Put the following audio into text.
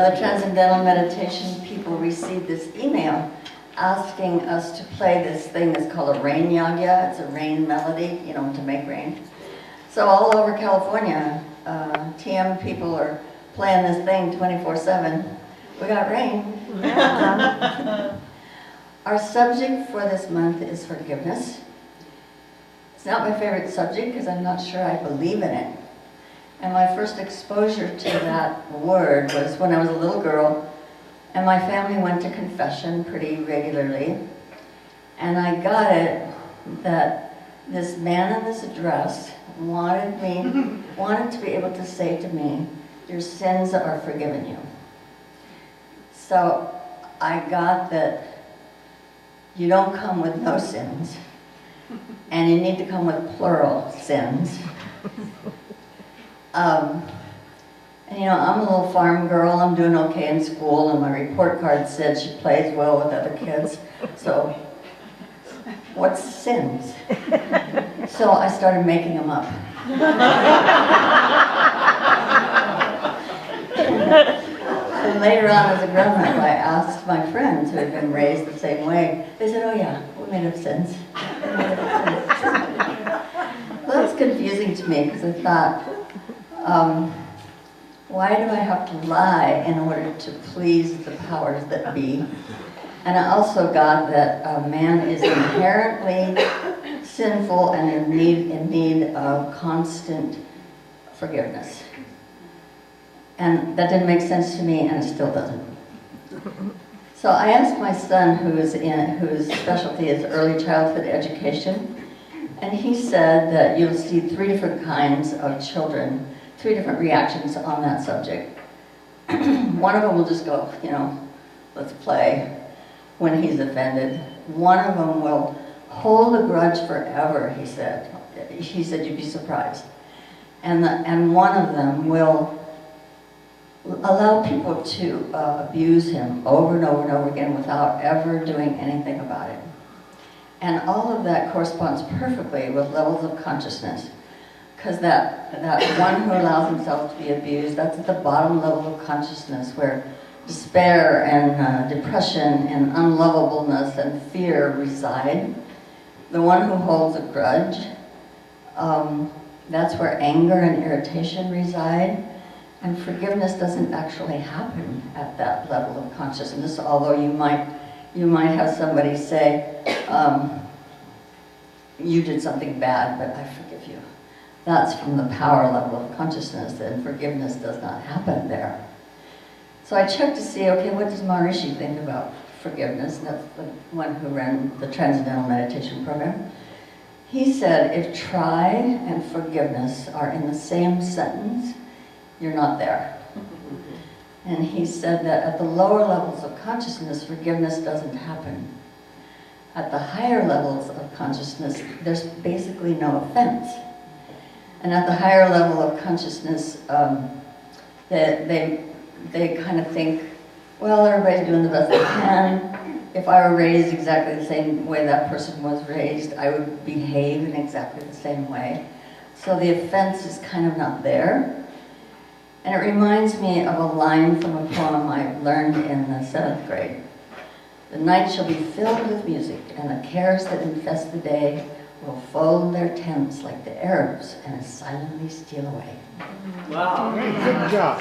the Transcendental Meditation people received this email asking us to play this thing that's called a rain yagya. It's a rain melody, you know, to make rain. So all over California, TM people are playing this thing 24/7. We got rain. Yeah. Our subject for this month is forgiveness. It's not my favorite subject because I'm not sure I believe in it. And my first exposure to that word was when I was a little girl, and my family went to confession pretty regularly. And I got it that this man in this dress wanted to be able to say to me, your sins are forgiven you. So I got that you don't come with no sins, and you need to come with plural sins. And you know, I'm a little farm girl, I'm doing okay in school, and my report card said she plays well with other kids. So, what's sins? So I started making them up. And later on as a grown-up, I asked my friends who had been raised the same way. They said, oh yeah, we made up sins. Well, that's confusing to me because I thought, why do I have to lie in order to please the powers that be? And I also got that man is inherently sinful and in need of constant forgiveness. And that didn't make sense to me, and it still doesn't. So I asked my son, whose specialty is early childhood education, and he said that you'll see 3 different kinds of children, 3 different reactions on that subject. One of them will just go, you know, let's play when he's offended. One of them will hold a grudge forever, he said. He said you'd be surprised. And one of them will allow people to abuse him over and over and over again without ever doing anything about it. And all of that corresponds perfectly with levels of consciousness. Because that one who allows himself to be abused, that's at the bottom level of consciousness where despair and depression and unlovableness and fear reside. The one who holds a grudge, that's where anger and irritation reside. And forgiveness doesn't actually happen at that level of consciousness, although you might have somebody say, you did something bad, but I forgive you. That's from the power level of consciousness, and forgiveness does not happen there. So I checked to see, okay, what does Maharishi think about forgiveness? And that's the one who ran the Transcendental Meditation program. He said, if try and forgiveness are in the same sentence, you're not there. And he said that at the lower levels of consciousness, forgiveness doesn't happen. At the higher levels of consciousness, there's basically no offense. And at the higher level of consciousness, they kind of think, well, everybody's doing the best they can. If I were raised exactly the same way that person was raised, I would behave in exactly the same way. So the offense is kind of not there. And it reminds me of a line from a poem I learned in the 7th grade. The night shall be filled with music, and the cares that infest the day will fold their tents like the Arabs and silently steal away. Wow. Good job.